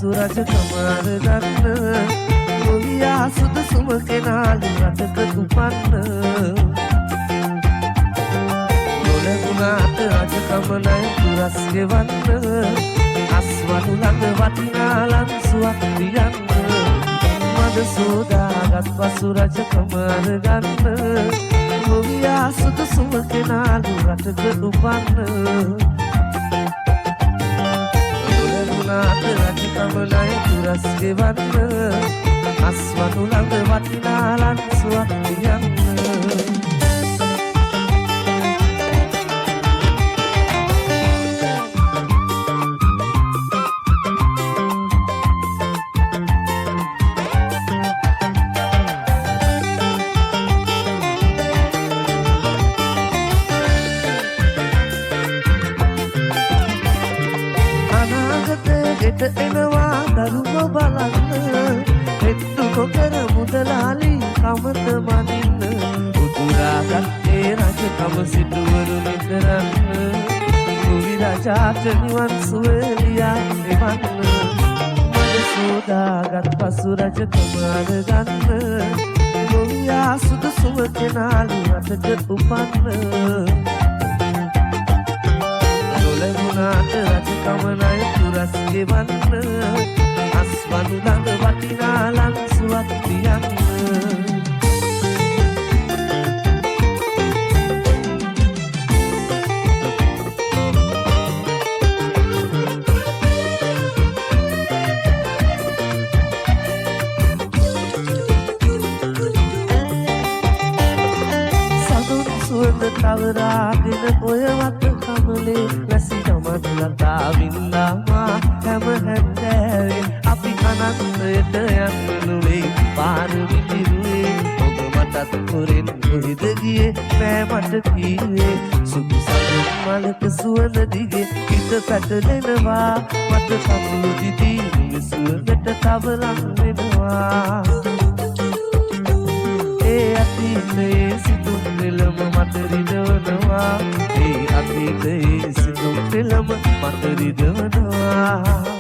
පසු රජ කමාර ගන්න ගොවියා සුදුසුම කෙනාලු රටක උපන්න නොලැබුණාට රජකම නය දුරස් ගෙවන්න අස්වනු ළඟ වටිනා ලන්සුවක් දියන්න මද සෝදාගත් පසු රජ කමාර ගන්න ගොවියා සුදුසුම කෙනාලු රටක උපන්න නොලැබුණාට රජකම නය දුරස් ගෙවන්න අස්වනු ළඟ වටිනා ලන්සුවක් දියන්න එනවා දරුව බලන්න හෙට්ටු නොකර මුදලාලි කමත මනින්න උතුරාගත්තේ රජකම සිටුවරු නිතරන්න ගොවි රජාට නිවන් සුවලියා එවන්න මද සෝදාගත් පසු රජකම අරගන්න ගොවියා සුදුසුම කෙනාලු රටක උපන්න නොලැබුණාට රජකම නය දුරස් ගෙවන්න අස්වනු ළඟ වටිනා ලන්සුවක් තියන්න සතුන් සුවඳ තවරාගෙන ඔය වත් කමලේ වැසි ගමන් ලතාවිල්ලාමා හැම හැන්දෑවේ අපි අනන්තයට යන්නනුවේ පාර විදිරුවේ ඔබ මටත් කොරෙන් කොහෙද ගියේ නෑ මට කීවේ සුදු සඳු මලක සුවඳ දිගේ හිත පැටලෙනවා මට කඳුළු දිදී සුවඳට තව ලං වෙනවා ඒ අතීතයේ සිතුම් පෙළම මට රිදවනවා ඒ අතීතයේ සිතුම් පෙළම මට රිදවනවා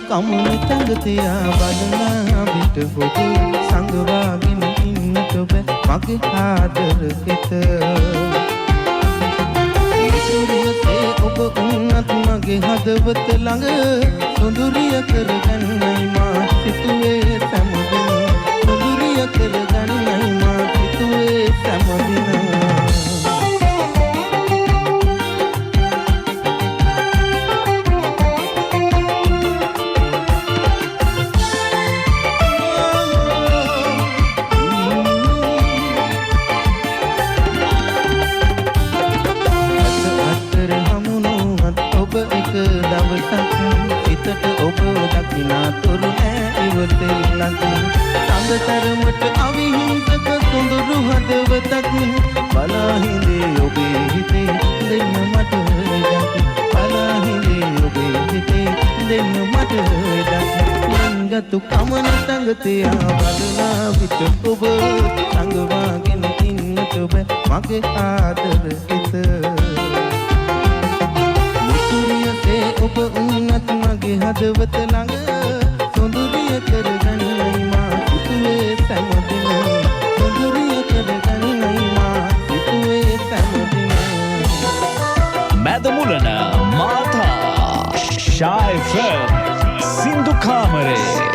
කමුණි තඟ තියා බලනා විට පොදු සංගවාගෙන ඉන්නට බෑ මගේ ආදර හිත ඉතුරුසේ ඔබ උන්නත් මගේ හදවත ළඟ සොඳුරිය කරගන්නයි මා සිතුවේ සැමදින සොඳුරිය කරගන්නයි මා සිතුවේ සැමදින තුරු නෑ ඉවතෙල් ලඟ සඳතරමට අවිහිංසක සොඳුරු හදවතක් බලාහිඳේ ඔබේ හිතේ දෙන්න මට ඉඩක් බලාහිඳේ ඔබේ හිතේ දෙන්න මට ඉඩක් ලංගතු කමන තඟ තියා බලනා විට ඔබ සංගවාගෙන ඉන්නට බෑ මගේ ආදර හිත මුතුරියසේ ඔබ උන්නත් මගේ හදවත ළඟ සොඳුරිය කරගන්නයි මා සිතුවේ සැමදින සොඳුරිය කරගන්නයි මා සිතුවේ සැමදින මැද මුලන මාතා ෂායි ෆම් සින්දු කාමරේ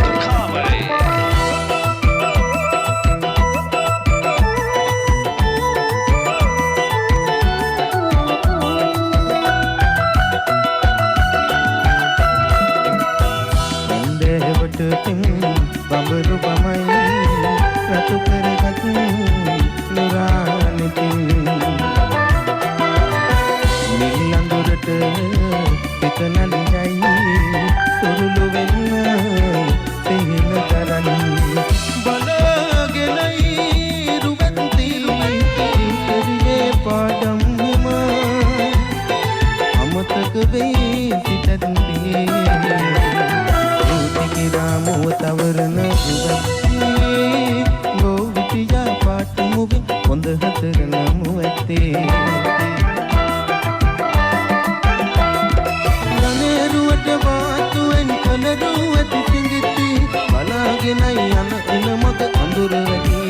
බඹරු බමයි රතු කරගත් නුරානිතින් නිල්ලඳුරට පිට නලියයි සුරුළු වෙන්න සිහින කරන්න බලගෙනයි රුවන්ති ඉතිරියේ පාඩම් හිම තවරන ගුවන් ගෝවිතියා පාට මුවින් හොඳ හතරනමු ඇත්තේ ගනේරුවට වාතුවෙන් කලරු ඇති සිඟිති බලාගෙනයි යන එන මග අඳුර වැඩි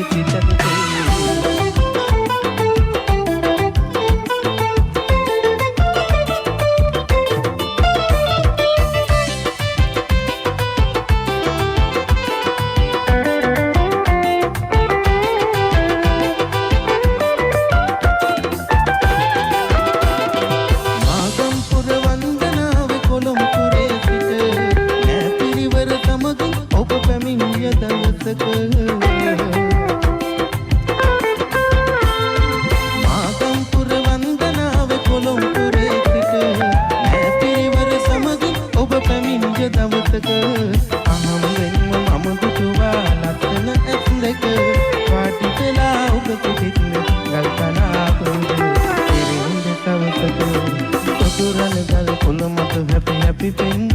පිටතේ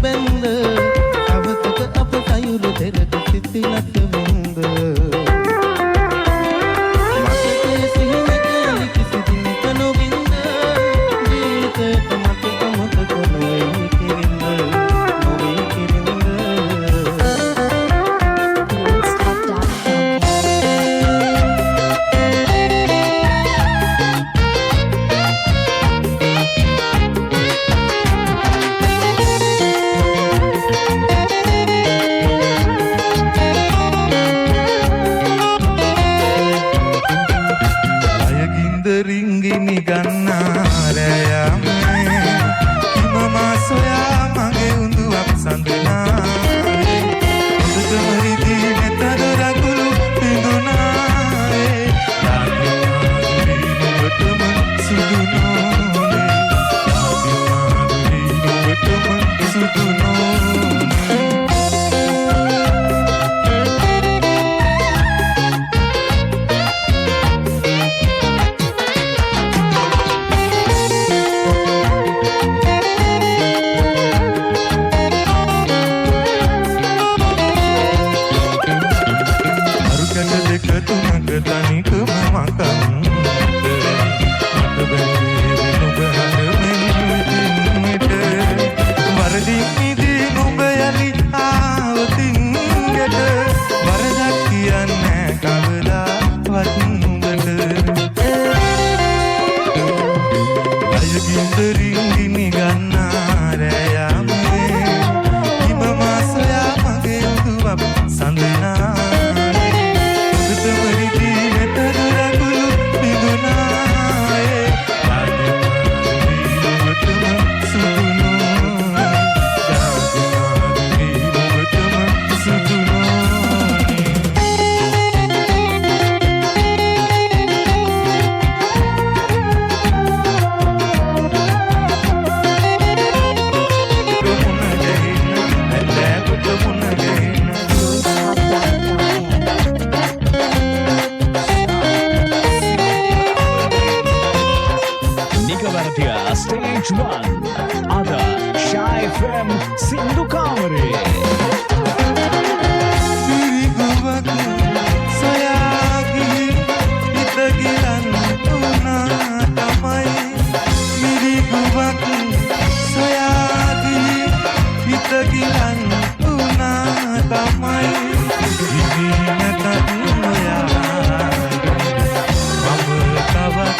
Stage 1 Ada Shy FM Sindhu Kamare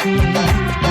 Mama